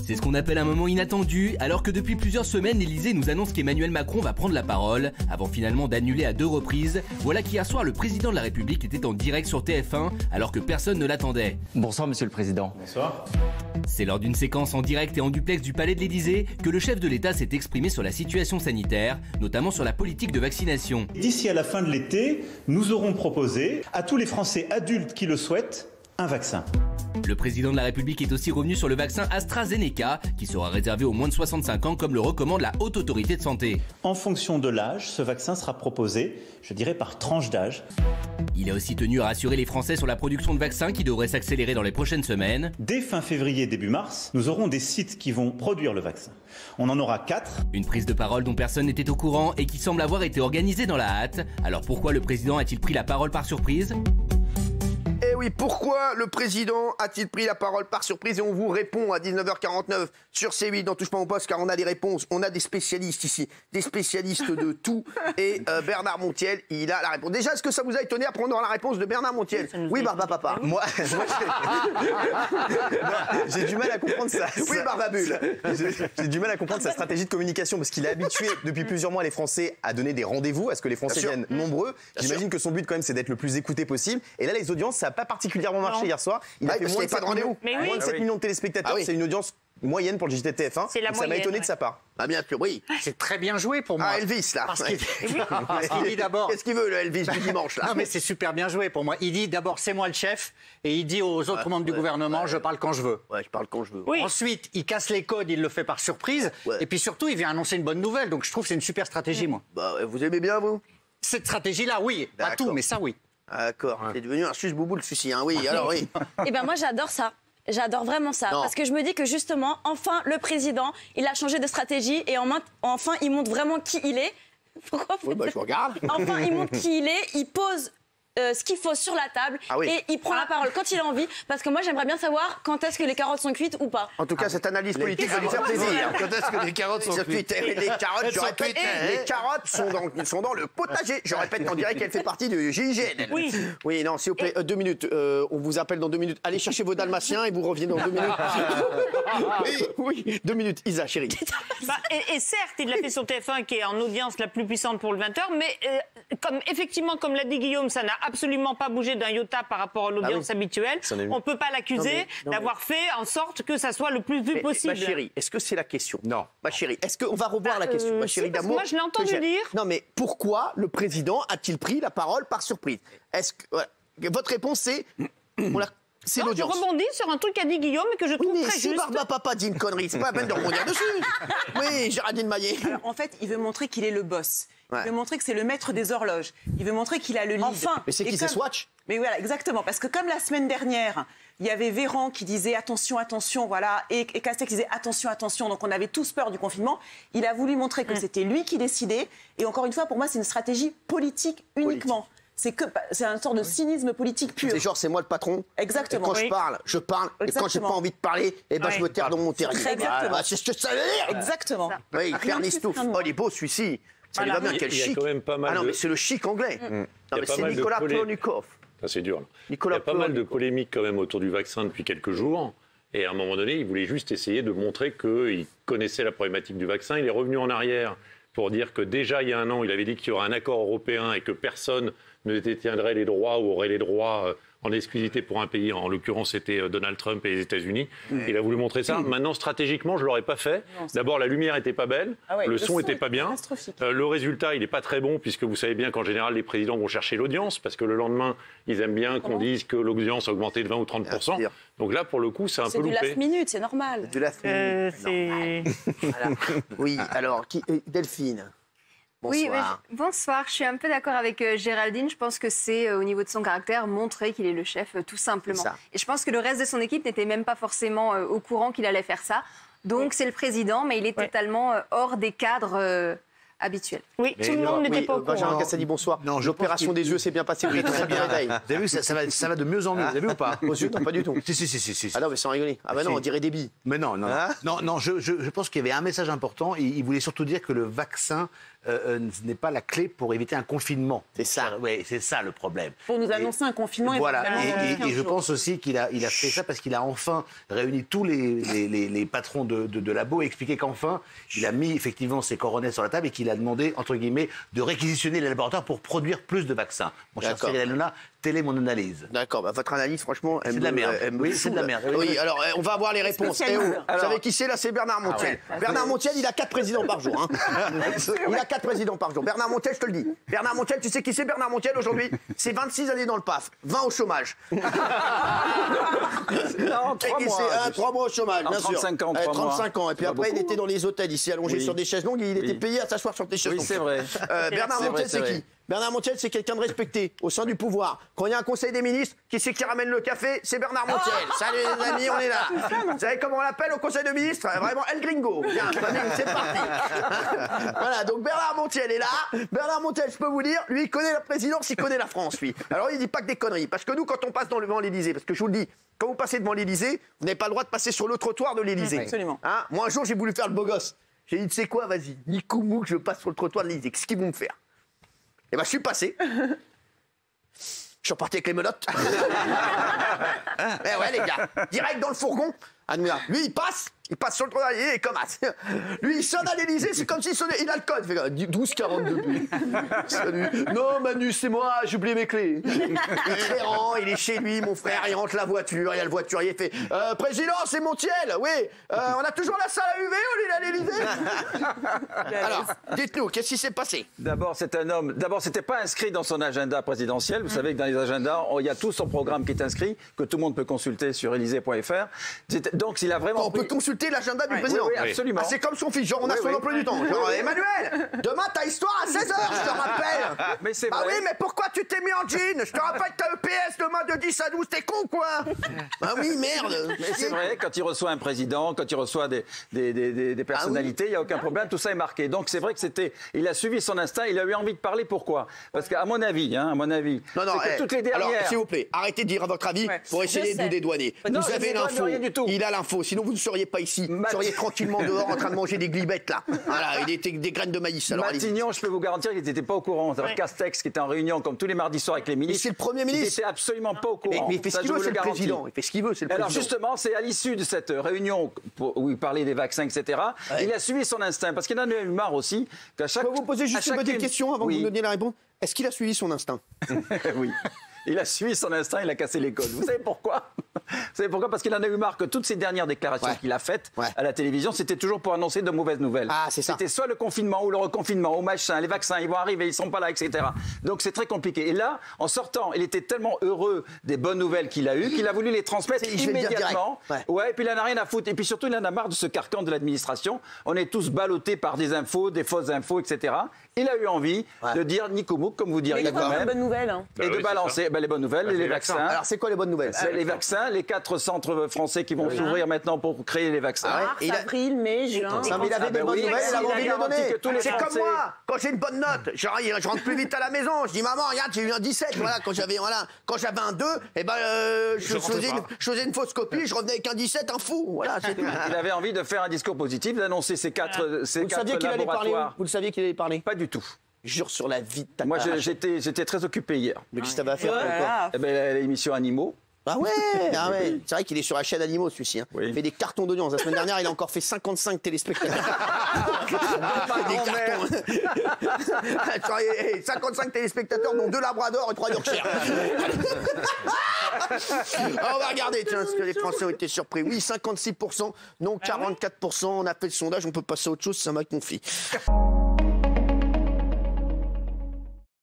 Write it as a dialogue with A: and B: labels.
A: C'est ce qu'on appelle un moment inattendu, alors que depuis plusieurs semaines, l'Elysée nous annonce qu'Emmanuel Macron va prendre la parole, avant finalement d'annuler à 2 reprises. Voilà qu'hier soir, le président de la République était en direct sur TF1, alors que personne ne l'attendait.
B: Bonsoir, monsieur le président.
C: Bonsoir.
A: C'est lors d'une séquence en direct et en duplex du palais de l'Elysée que le chef de l'État s'est exprimé sur la situation sanitaire, notamment sur la politique de vaccination.
D: D'ici à la fin de l'été, nous aurons proposé à tous les Français adultes qui le souhaitent un vaccin.
A: Le président de la République est aussi revenu sur le vaccin AstraZeneca, qui sera réservé aux moins de 65 ans comme le recommande la Haute Autorité de Santé.
D: En fonction de l'âge, ce vaccin sera proposé, je dirais, par tranche d'âge.
A: Il a aussi tenu à rassurer les Français sur la production de vaccins qui devrait s'accélérer dans les prochaines semaines.
D: Dès fin février, début mars, nous aurons des sites qui vont produire le vaccin. On en aura 4.
A: Une prise de parole dont personne n'était au courant et qui semble avoir été organisée dans la hâte. Alors pourquoi le président a-t-il pris la parole par surprise ?
E: Eh oui, pourquoi le président a-t-il pris la parole par surprise? Et on vous répond à 19h49 sur C8 dans Touche pas au poste, car on a des réponses, on a des spécialistes ici, des spécialistes de tout. Et Bernard Montiel, il a la réponse. Déjà, est-ce que ça vous a étonné apprendre la réponse de Bernard Montiel? Oui, Barba Papa.
F: Moi j'ai du mal à comprendre ça.
E: Oui, Barbabule.
F: J'ai du mal à comprendre sa stratégie de communication parce qu'il a habitué depuis plusieurs mois les Français à donner des rendez-vous, à ce que les Français viennent nombreux. J'imagine que son but quand même c'est d'être le plus écouté possible. Et là les audiences ça n'a pas particulièrement marché hier soir. Il a fait moins de 7
E: rendez-vous.
F: Moins de 7 millions de téléspectateurs. C'est une audience moyenne pour le JT de TF1. Ça m'a étonné de sa part.
E: Ah bien sûr, oui.
G: C'est très bien joué pour moi.
E: Ah, Elvis, là.
G: Parce qu'il dit d'abord...
E: Qu'est-ce qu'il veut, le Elvis du dimanche, là?
G: Non, mais c'est super bien joué pour moi. Il dit d'abord, c'est moi le chef. Et il dit aux autres membres du gouvernement, je parle quand je veux.
E: Ouais, je parle quand je veux.
G: Oui. Ensuite, il casse les codes, il le fait par surprise. Et puis surtout, il vient annoncer une bonne nouvelle. Donc je trouve que c'est une super stratégie, moi.
E: Bah, vous aimez bien, vous?
G: Cette stratégie-là, oui. Pas tout, mais ça, oui.
E: D'accord. C'est devenu un sus-boubou, le souci, hein. Oui, alors oui.
H: Eh ben moi, j'adore ça. J'adore vraiment ça, parce que je me dis que justement, enfin, le président, il a changé de stratégie et enfin, il montre vraiment qui il est. Pourquoi vous
E: je regarde.
H: Enfin, il montre qui il est, il pose ce qu'il faut sur la table et il prend la parole quand il a envie, parce que moi, j'aimerais bien savoir quand est-ce que les carottes sont cuites ou pas.
E: En tout cas, cette analyse politique va lui faire plaisir.
C: Quand est-ce que les carottes sont cuites?
E: Les carottes, je répète, les carottes sont dans le potager. Je répète qu'on dirait qu'elle fait partie du GIGN.
H: Oui.
E: Oui, non, s'il vous plaît, 2 minutes. On vous appelle dans 2 minutes. Allez chercher vos dalmatiens et vous revenez dans 2 minutes. Oui, 2 minutes. Isa, chérie.
I: Et certes, il l'a fait sur TF1, qui est en audience la plus puissante pour le 20h, mais comme l'a dit Guillaume, ça n'a absolument pas bougé d'un iota par rapport à l'audience habituelle. On ne peut pas l'accuser d'avoir fait en sorte que ça soit le plus vu possible.
E: Ma chérie, est-ce que c'est la question?
F: Non.
E: Ma chérie, est-ce qu'on va revoir la question? Ma chérie d'amour.
I: Moi, je l'ai entendu dire.
E: Non, mais pourquoi le président a-t-il pris la parole par surprise? Est-ce que votre réponse c'est c'est l'audience?
I: Je rebondis sur un truc qu'a dit Guillaume et que je trouve très juste.
E: Si Barba Papa dit une connerie, c'est pas la peine de rebondir dessus. Oui, Géraldine Maillet.
J: Alors, en fait, il veut montrer qu'il est le boss. Il veut montrer que c'est le maître des horloges. Il veut montrer qu'il a le lead.
H: Enfin.
E: Mais c'est qui, c'est Swatch?
J: Mais voilà, exactement. Parce que comme la semaine dernière, il y avait Véran qui disait attention, attention, voilà, et Castex disait attention, attention. Donc on avait tous peur du confinement. Il a voulu montrer que c'était lui qui décidait. Et encore une fois, pour moi, c'est une stratégie politique uniquement. C'est un sorte de cynisme politique pur.
E: C'est genre, c'est moi le patron.
J: Exactement.
E: Et quand je parle. Et quand j'ai pas envie de parler, je me terre dans mon terrier.
J: Exactement.
E: C'est ce que ça veut dire.
J: Exactement.
E: Oui, Fernistouf. Oh, il est beau celui-ci. Ça lui va bien, quel chic.
C: Il y a quand même pas mal
E: non, mais c'est le chic anglais. Non, mais c'est Nicolas Plonikov.
C: C'est dur. Il y a pas mal de polémiques quand même autour du vaccin depuis quelques jours. Et à un moment donné, il voulait juste essayer de montrer qu'il connaissait la problématique du vaccin. Il est revenu en arrière pour dire que déjà, il y a 1 an, il avait dit qu'il y aurait un accord européen et que personne ne détiendrait les droits ou aurait les droits en exclusivité pour un pays. En l'occurrence, c'était Donald Trump et les États-Unis. Il a voulu montrer ça. Maintenant, stratégiquement, je ne l'aurais pas fait. D'abord, la lumière n'était pas belle, le son n'était pas bien. Le résultat, il n'est pas très bon, puisque vous savez bien qu'en général, les présidents vont chercher l'audience, parce que le lendemain, ils aiment bien qu'on dise que l'audience a augmenté de 20 ou 30%. Donc là, pour le coup, c'est un peu loupé.
H: C'est du last minute, c'est normal.
E: Du last minute. Voilà. Oui, alors, Delphine. Bonsoir.
K: Oui, bonsoir. Je suis un peu d'accord avec Géraldine. Je pense que c'est au niveau de son caractère montrer qu'il est le chef tout simplement. Et je pense que le reste de son équipe n'était même pas forcément au courant qu'il allait faire ça. Donc c'est le président, mais il est totalement hors des cadres habituel.
I: Oui, tout le monde n'était pas au courant.
E: Benjamin Castaldi, bonsoir. L'opération des yeux s'est bien passée. Oui, très bien.
B: Vous avez vu, ça va de mieux en mieux. Vous avez vu ou pas?
E: Aux yeux, non, pas du tout.
B: Si.
E: Ah non, mais sans rigoler. Ah bah non, on dirait des billes.
B: Mais non, je pense qu'il y avait un message important. Il voulait surtout dire que le vaccin n'est pas la clé pour éviter un confinement.
E: C'est ça.
B: Oui, c'est ça le problème.
J: Pour nous annoncer un confinement.
B: Voilà. Et je pense aussi qu'il a fait ça parce qu'il a enfin réuni tous les patrons de labo et expliqué qu'enfin, il a mis effectivement ses coronets sur la table et qu'il a demandé, entre guillemets, de réquisitionner les laboratoires pour produire plus de vaccins. Mon cher Cyril Hanouna, telle est mon analyse.
E: D'accord, votre analyse, franchement,
B: c'est de la merde. Oui, c'est de la merde.
E: Oui, alors on va avoir les réponses. Vous savez qui c'est là? C'est Bernard Montiel. Bernard Montiel, il a 4 présidents par jour. Il a 4 présidents par jour. Bernard Montiel, je te le dis. Bernard Montiel, tu sais qui c'est Bernard Montiel aujourd'hui? C'est 26 années dans le PAF, 20 au chômage.
L: Non,
E: 3 mois au chômage, bien sûr.
L: 35 ans,
E: 35 ans. Et puis après, il était dans les hôtels ici, allongé sur des chaises longues, et il était payé à s'asseoir sur des chaises longues.
L: Oui, c'est vrai.
E: Bernard Montiel, c'est qui? Bernard Montiel, c'est quelqu'un de respecté au sein du pouvoir. Quand il y a un conseil des ministres, qui c'est qui ramène le café? C'est Bernard Montiel. Salut les amis, on est là. Vous savez comment on l'appelle au conseil des ministres? Vraiment El Gringo. Bien, c'est parti. Voilà, donc Bernard Montiel est là. Bernard Montiel, je peux vous dire, lui, il connaît la présidence, il connaît la France, lui. Alors, il dit pas que des conneries. Parce que nous, quand on passe devant l'Élysée, parce que je vous le dis, quand vous passez devant l'Élysée, vous n'avez pas le droit de passer sur le trottoir de l'Élysée.
J: Absolument.
E: Hein? Moi, un jour, j'ai voulu faire le beau gosse. J'ai dit, tu sais quoi, vas-y, ni coup mou que je passe sur le trottoir de l'Élysée. Qu'est-ce qu'ils vont me faire? Et ben, je suis passé. Je suis reparti avec les menottes. Eh ouais, les gars, direct dans le fourgon. Lui, il passe sur le trottoir, il est comme ça. Lui, il sonne à l'Élysée, c'est comme s'il sonnait. Il a le code. Il fait 12-42. Salut. Non, Manu, c'est moi, j'ai oublié mes clés. Il est il est chez lui, mon frère, il rentre la voiture, il y a le voiturier, il fait Président, c'est Montiel. Oui, on a toujours la salle à UV au lieu à l'Élysée. Alors, dites-nous, qu'est-ce qui s'est passé?
L: D'abord, c'est un homme. D'abord, c'était pas inscrit dans son agenda présidentiel. Vous savez que dans les agendas, il y a tout son programme qui est inscrit, que tout le monde peut consulter sur élysée.fr. Donc, il a vraiment.
E: On peut consulter l'agenda du président.
L: Oui, absolument.
E: Ah, c'est comme son fils, genre on a son emploi du temps. Genre, Emmanuel, demain t'as histoire à 16h, je te rappelle.
L: Mais c'est vrai.
E: Ah oui, mais pourquoi tu t'es mis en jean? Je te rappelle que t'as EPS demain de 10 à 12, t'es con quoi? Ah oui, merde.
L: Mais c'est vrai, quand il reçoit un président, quand il reçoit des personnalités, il n'y a aucun problème, tout ça est marqué. Donc c'est vrai que il a suivi son instinct, il a eu envie de parler. Pourquoi? Parce qu'à mon avis, non,
E: que toutes les dernières... Alors, s'il vous plaît, arrêtez de dire votre avis pour essayer de nous dédouaner. Vous avez l'info, il a l'info, sinon vous ne seriez pas ici. Vous seriez tranquillement dehors en train de manger des glibettes là. Voilà, il était des graines de maïs. Alors,
L: Matignon, je peux vous garantir qu'il n'était pas au courant. C'est-à-dire Castex, qui était en réunion comme tous les mardis soirs avec les ministres.
E: C'est le Premier ministre.
L: Il n'était absolument pas au courant.
E: Mais il fait ce qu'il veut, c'est le président. Il fait ce qu'il veut, c'est le président.
L: Alors justement, c'est à l'issue de cette réunion où il parlait des vaccins, etc. Il a suivi son instinct parce qu'il en a eu marre aussi.
E: Je peux vous poser juste une petite question avant que vous me donniez la réponse. Est-ce qu'il a suivi son instinct?
L: Oui. Il a suivi son instinct, il a cassé les codes. Vous savez pourquoi? Vous savez pourquoi? Parce qu'il en a eu marre que toutes ces dernières déclarations qu'il a faites à la télévision, c'était toujours pour annoncer de mauvaises nouvelles.
E: Ah, c'est ça.
L: C'était soit le confinement ou le reconfinement, ou machin, les vaccins, ils vont arriver, ils sont pas là, etc. Donc c'est très compliqué. Et là, en sortant, il était tellement heureux des bonnes nouvelles qu'il a eues qu'il a voulu les transmettre immédiatement. Et puis il en a rien à foutre. Et puis surtout, il en a marre de ce carcan de l'administration. On est tous ballottés par des infos, des fausses infos, etc. Il a eu envie de dire Nikomouk, comme vous diriez vous-même.
J: Bonnes nouvelles.
L: Et de balancer les bonnes nouvelles, les vaccins.
E: Alors c'est quoi les bonnes nouvelles?
L: Les vaccins, les 4 centres français qui vont s'ouvrir maintenant pour créer les vaccins.
J: Mars, avril, mai, juin.
E: Non, mais il avait des bonnes nouvelles, il avait envie de les donner. C'est comme moi, quand j'ai une bonne note, je rentre plus vite à la maison. Je dis maman, regarde, j'ai eu un 17. Voilà, quand j'avais un 2, je faisais une fausse copie, je revenais avec un 17, un fou. Voilà, c'est tout.
L: Il avait envie de faire un discours positif, d'annoncer ces 4
E: Vous le saviez qu'il allait parler? Vous le saviez qu'il allait parler?
L: Pas du tout.
E: Jure sur la vie de ta
L: Moi, j'étais très occupé hier.
E: Mais qu'est-ce que t'avais à faire?
L: L'émission Animaux.
E: Ah ouais. C'est vrai qu'il est sur la chaîne Animaux, celui-ci. Il fait des cartons d'audience. La semaine dernière, il a encore fait 55 téléspectateurs. Des cartons. 55 téléspectateurs, dont 2 labradors et 3 yorkshires. On va regarder, tiens, ce que les Français ont été surpris. Oui, 56%, non 44%. On a fait le sondage, on peut passer à autre chose, ça m'a confié.